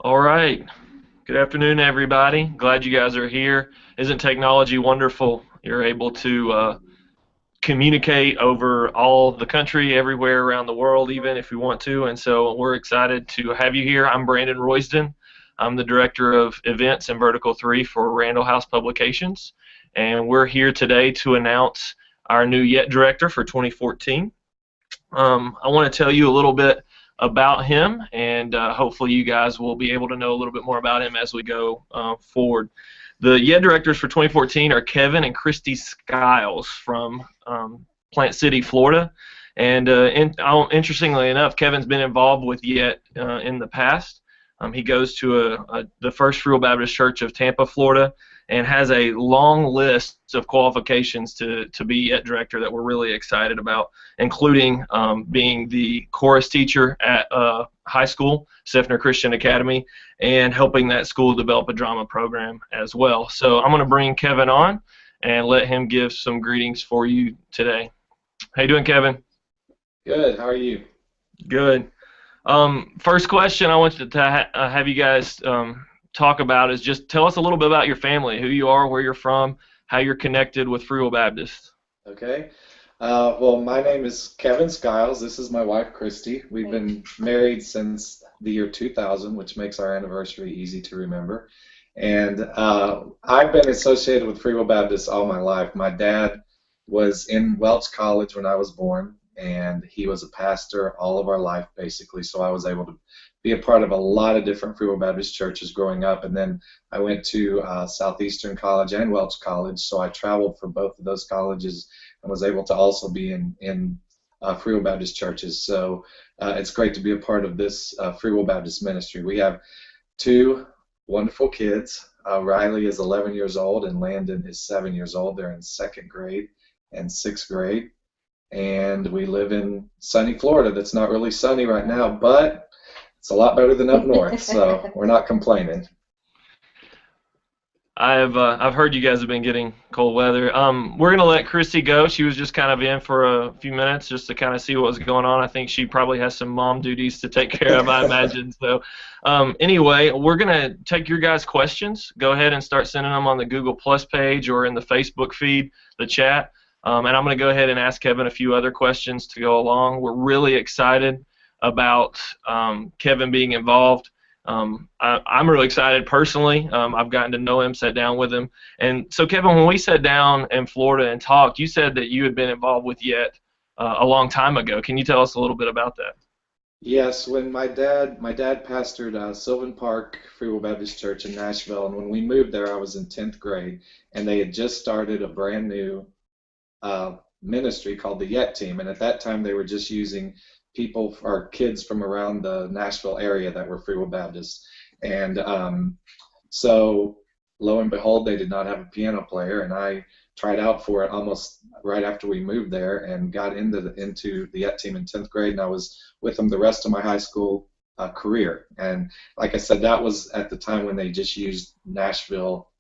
All right. Good afternoon, everybody. Glad you guys are here. Isn't technology wonderful? You're able to communicate over all the country, everywhere around the world, even if we want to. And so we're excited to have you here. I'm Brandon Roysden. I'm the director of events in Vertical 3 for Randall House Publications. And we're here today to announce our new YET director for 2014. I want to tell you a little bit about him, and hopefully you guys will be able to know a little bit more about him as we go forward. The YET directors for 2014 are Kevin and Christy Skiles from Plant City, Florida. And interestingly enough, Kevin's been involved with YET in the past. He goes to the First Free Will Baptist Church of Tampa, Florida, and has a long list of qualifications to be YET director that we're really excited about, including being the chorus teacher at high school, Seffner Christian Academy, and helping that school develop a drama program as well. So I'm going to bring Kevin on and let him give some greetings for you today. How you doing, Kevin? Good. How are you? Good. First question I want to have you guys talk about is just tell us a little bit about your family, who you are, where you're from, how you're connected with Free Will Baptist. Okay. Well, my name is Kevin Skiles. This is my wife, Christy. We've been married since the year 2000, which makes our anniversary easy to remember. And I've been associated with Free Will Baptist all my life. My dad was in Welch College when I was born, and he was a pastor all of our life, basically. So I was able to be a part of a lot of different Free Will Baptist churches growing up. And then I went to Southeastern College and Welch College, so I traveled for both of those colleges and was able to also be in Free Will Baptist churches. So it's great to be a part of this Free Will Baptist ministry. We have two wonderful kids. Riley is 11 years old and Landon is 7 years old. They're in second grade and sixth grade. And we live in sunny Florida. That's not really sunny right now, but it's a lot better than up north, so we're not complaining. I've heard you guys have been getting cold weather. We're gonna let Christy go. She was just kind of in for a few minutes just to kind of see what was going on. I think she probably has some mom duties to take care of, I imagine. So anyway, we're gonna take your guys' questions. Go ahead and start sending them on the Google Plus page or in the Facebook feed, the chat. And I'm gonna go ahead and ask Kevin a few other questions to go along. We're really excited about Kevin being involved. I'm really excited personally. I've gotten to know him, sat down with him. And so, Kevin, when we sat down in Florida and talked, you said that you had been involved with YET a long time ago. Can you tell us a little bit about that? Yes, when my dad pastored Sylvan Park Free Will Baptist Church in Nashville, and when we moved there, I was in 10th grade, and they had just started a brand new ministry called the YET Team, and at that time they were just using people or kids from around the Nashville area that were Free Will Baptists. And so lo and behold, they did not have a piano player, and I tried out for it almost right after we moved there and got into the YET Team in 10th grade, and I was with them the rest of my high school career. And like I said, that was at the time when they just used Nashville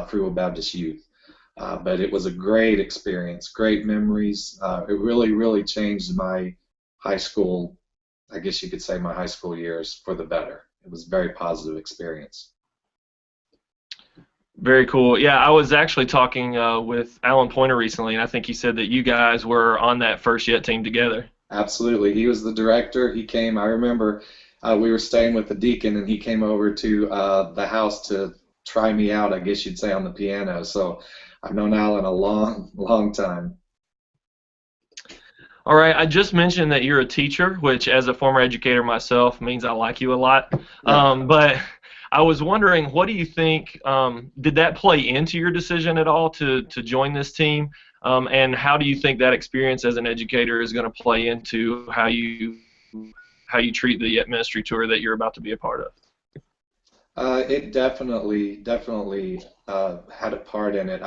Free Will Baptist youth. But it was a great experience, great memories. It really, really changed my high school, I guess you could say my high school years for the better. It was a very positive experience. Very cool. Yeah, I was actually talking with Alan Pointer recently, and I think he said that you guys were on that first YET team together. Absolutely. He was the director. He came, I remember we were staying with the deacon, and he came over to the house to try me out, I guess you'd say, on the piano. So I've known Alan a long, long time. All right, I just mentioned that you're a teacher, which as a former educator myself means I like you a lot. But I was wondering, what do you think, did that play into your decision at all to join this team? And how do you think that experience as an educator is going to play into how you treat the YET ministry tour that you're about to be a part of? It definitely had a part in it.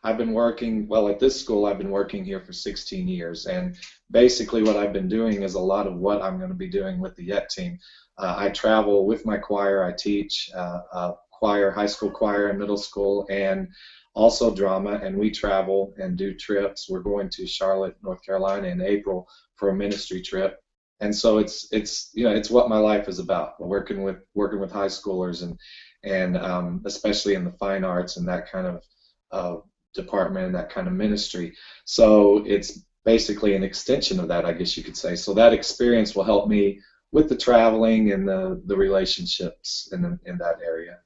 I've been working, well, at this school I've been working here for 16 years, and basically what I've been doing is a lot of what I'm going to be doing with the YET team. I travel with my choir. I teach choir, high school choir and middle school, and also drama, and we travel and do trips. We're going to Charlotte, North Carolina in April for a ministry trip. And so it's it's what my life is about, working with high schoolers and especially in the fine arts and that kind of department and that kind of ministry. So it's basically an extension of that, I guess you could say. So that experience will help me with the traveling and the relationships in that area.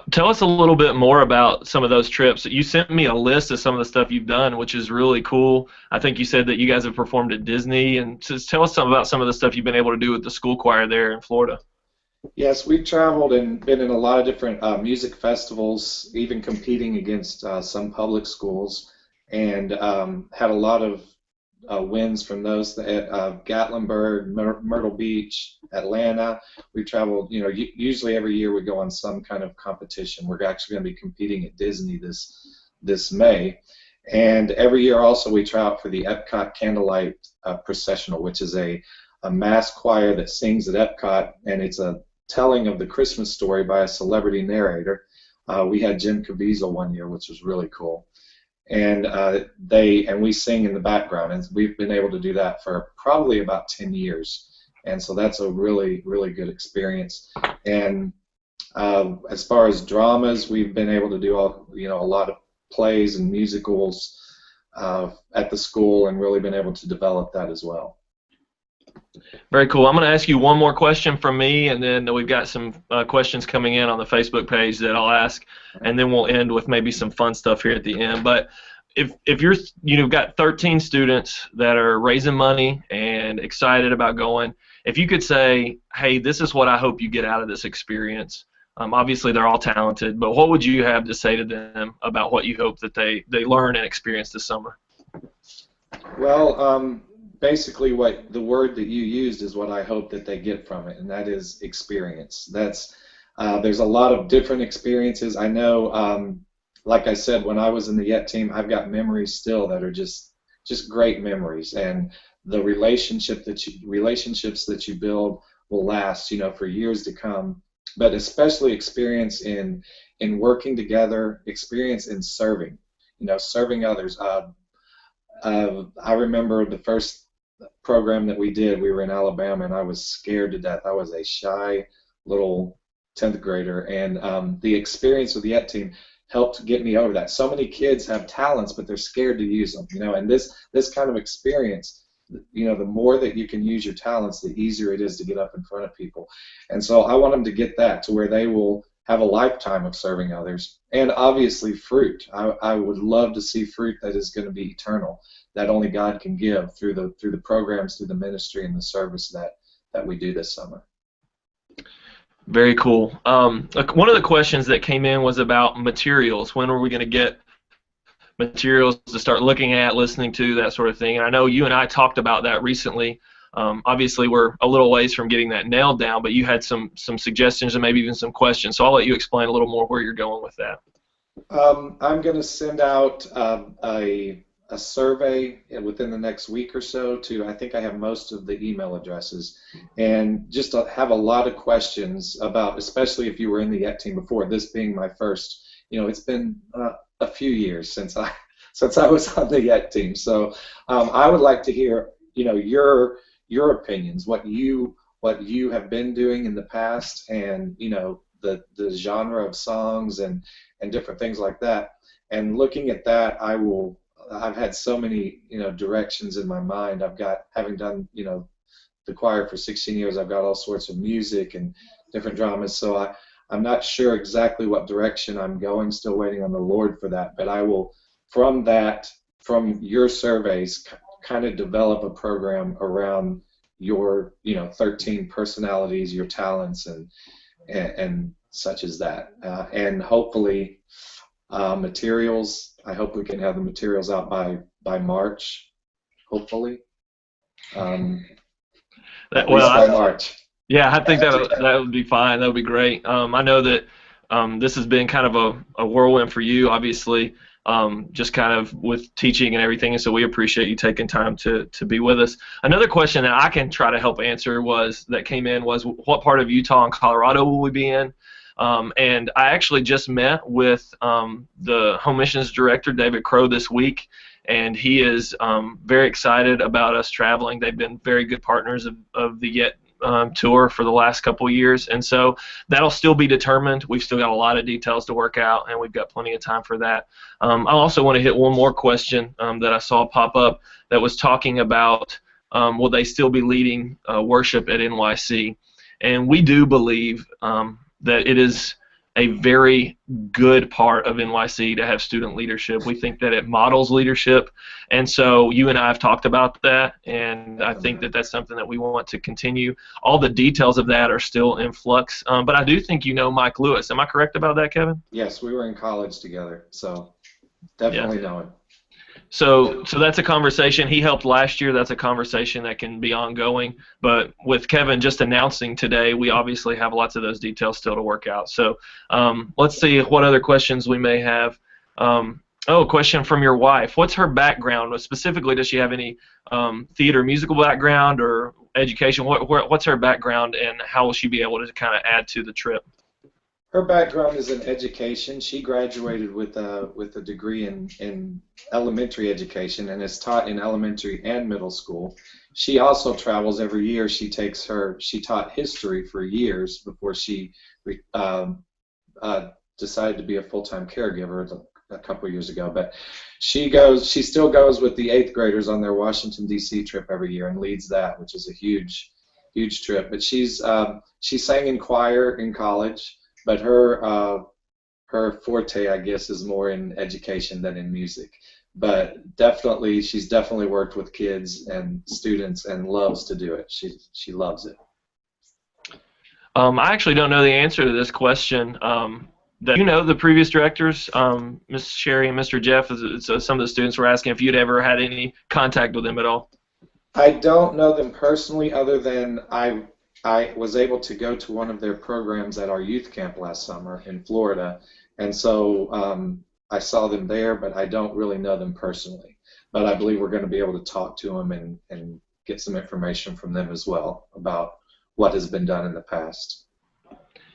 Tell us a little bit more about some of those trips. You sent me a list of some of the stuff you've done, which is really cool. I think you said that you guys have performed at Disney, and just tell us about some of the stuff you've been able to do with the school choir there in Florida. Yes, we've traveled and been in a lot of different music festivals, even competing against some public schools, and had a lot of wins from those at Gatlinburg, Myrtle Beach, Atlanta. We traveled, usually every year we go on some kind of competition. We're actually going to be competing at Disney this May. And every year also we try out for the Epcot Candlelight Processional, which is a mass choir that sings at Epcot, and it's a telling of the Christmas story by a celebrity narrator. We had Jim Caviezel one year, which was really cool. And we sing in the background, and we've been able to do that for probably about 10 years. And so that's a really, really good experience. And as far as dramas, we've been able to do a lot of plays and musicals at the school, and really been able to develop that as well. Very cool. I'm going to ask you one more question from me, and then we've got some questions coming in on the Facebook page that I'll ask, and then we'll end with maybe some fun stuff here at the end. But if you've got 13 students that are raising money and excited about going, if you could say, hey, this is what I hope you get out of this experience. Obviously, they're all talented, but what would you have to say to them about what you hope that they learn and experience this summer? Well, basically what the word that you used is what I hope that they get from it, and that is experience. There's a lot of different experiences. I know, like I said, when I was in the YET team, I've got memories still that are just great memories, and the relationships that you build will last, for years to come. But especially experience in working together, experience in serving, serving others. I remember the first program that we did, we were in Alabama, and I was scared to death. I was a shy little 10th grader, and the experience with the YET team helped get me over that. So many kids have talents, but they're scared to use them, and this kind of experience, the more that you can use your talents, the easier it is to get up in front of people. And so I want them to get that to where they will have a lifetime of serving others, and obviously fruit. I would love to see fruit that is going to be eternal, that only God can give through the programs, through the ministry, and the service that we do this summer. Very cool. One of the questions that came in was about materials. When are we going to get materials to start looking at, listening to, that sort of thing? And I know you and I talked about that recently. Obviously, we're a little ways from getting that nailed down, but you had some suggestions and maybe even some questions. So I'll let you explain a little more where you're going with that. I'm going to send out a survey within the next week or so I think I have most of the email addresses, and just to have a lot of questions about, especially if you were in the YET team before, this being my first, it's been a few years since I was on the YET team. So I would like to hear, your opinions, what you have been doing in the past, and the genre of songs and different things like that. And looking at that, I've had so many directions in my mind. Having done the choir for 16 years, I've got all sorts of music and different dramas. So I'm not sure exactly what direction I'm going. Still waiting on the Lord for that. But I will, from your surveys, kind of develop a program around your 13 personalities, your talents, and such as that. And hopefully materials. I hope we can have the materials out by March, hopefully. By March. Yeah, I think that would be fine. That would be great. I know that this has been kind of a whirlwind for you, obviously, just kind of with teaching and everything, and so we appreciate you taking time to be with us. Another question that I can try to help answer was what part of Utah and Colorado will we be in? And I actually just met with the Home Missions Director, David Crow, this week, and he is very excited about us traveling. They've been very good partners of the Yet tour for the last couple of years, and so that'll still be determined. We've still got a lot of details to work out, and we've got plenty of time for that. I also want to hit one more question that I saw pop up that was talking about will they still be leading worship at NYC? And we do believe that it is a very good part of NYC to have student leadership. We think that it models leadership, and so you and I have talked about that, and I think that that's something that we want to continue. All the details of that are still in flux, but I do think you know Mike Lewis. Am I correct about that, Kevin? Yes, we were in college together, so definitely know him. So that's a conversation. He helped last year. That's a conversation that can be ongoing. But with Kevin just announcing today, we obviously have lots of those details still to work out. So let's see what other questions we may have. A question from your wife. What's her background? Specifically, does she have any theater musical background or education? What's her background, and how will she be able to kind of add to the trip? Her background is in education. She graduated with a degree in elementary education and is taught in elementary and middle school. She also travels every year. She taught history for years before she decided to be a full-time caregiver a couple years ago. But she still goes with the 8th graders on their Washington D.C. trip every year and leads that, which is a huge trip. But she sang in choir in college. But her forte, I guess, is more in education than in music. But she's definitely worked with kids and students and loves to do it. She loves it. I actually don't know the answer to this question. The previous directors, Ms. Sherry and Mr. Jeff, so some of the students were asking if you'd ever had any contact with them at all. I don't know them personally, other than I was able to go to one of their programs at our youth camp last summer in Florida, and so I saw them there, but I don't really know them personally. But I believe we're going to be able to talk to them and get some information from them as well about what has been done in the past.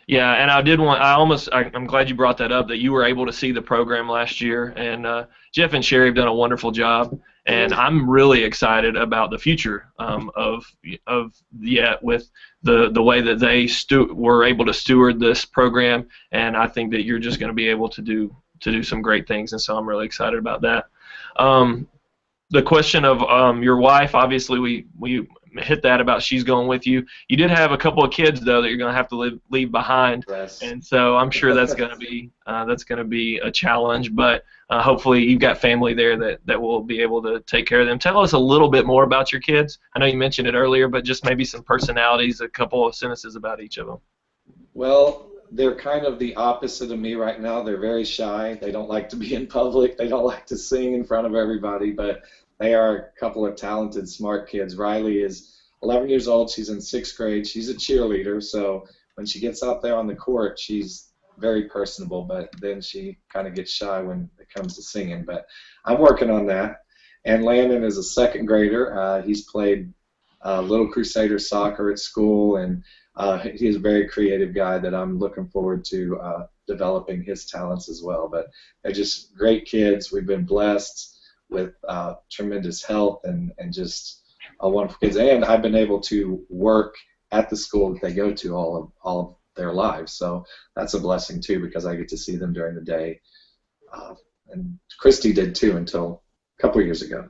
Yeah, and I'm glad you brought that up, that you were able to see the program last year, and Jeff and Sherry have done a wonderful job, and I'm really excited about the future of Yet with the way that they were able to steward this program, and I think that you're just going to be able to do some great things, and so I'm really excited about that. The question of your wife, obviously we hit that about she's going with you. You did have a couple of kids though that you're going to have to leave behind, yes. And so I'm sure that's going to be a challenge. But hopefully you've got family there that will be able to take care of them. Tell us a little bit more about your kids. I know you mentioned it earlier, but just maybe some personalities, a couple of sentences about each of them. Well, they're kind of the opposite of me right now. They're very shy. They don't like to be in public. They don't like to sing in front of everybody, but they are a couple of talented, smart kids. Riley is 11 years old. She's in 6th grade. She's a cheerleader, so when she gets out there on the court, she's very personable, but then she kind of gets shy when it comes to singing. But I'm working on that. And Landon is a 2nd grader. He's played Little Crusader soccer at school, and he's a very creative guy that I'm looking forward to developing his talents as well. But they're just great kids. We've been blessed with tremendous health and just wonderful kids. And I've been able to work at the school that they go to all of their lives. So that's a blessing too, because I get to see them during the day. And Christy did too until a couple of years ago.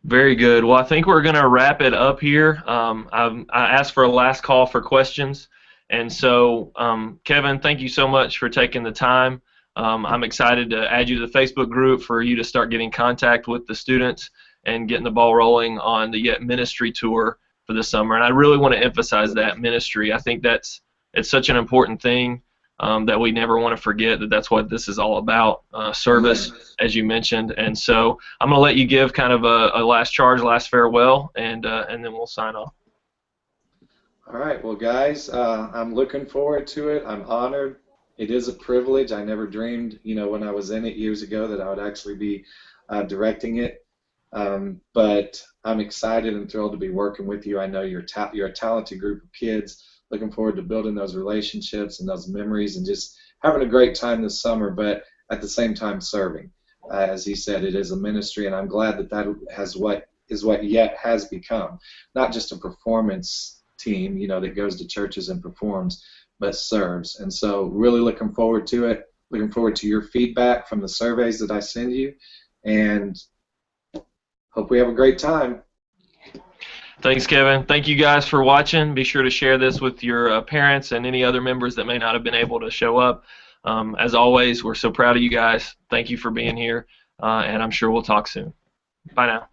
Very good. Well, I think we're going to wrap it up here. I asked for a last call for questions. And so, Kevin, thank you so much for taking the time. I'm excited to add you to the Facebook group for you to start getting contact with the students and getting the ball rolling on the Yet Ministry Tour for the summer. And I really want to emphasize that ministry. I think it's such an important thing that we never want to forget that's what this is all about, service, as you mentioned. And so I'm going to let you give kind of a last charge, last farewell, and then we'll sign off. All right. Well, guys, I'm looking forward to it. I'm honored. It is a privilege. I never dreamed, when I was in it years ago, that I would actually be directing it. But I'm excited and thrilled to be working with you. I know you're a talented group of kids. Looking forward to building those relationships and those memories and just having a great time this summer, but at the same time serving. As he said, it is a ministry, and I'm glad that that is what Yet has become. Not just a performance team, that goes to churches and performs, but serves. And so really looking forward to it, looking forward to your feedback from the surveys that I send you, and hope we have a great time. Thanks, Kevin. Thank you guys for watching. Be sure to share this with your parents and any other members that may not have been able to show up. As always, we're so proud of you guys. Thank you for being here, and I'm sure we'll talk soon. Bye now.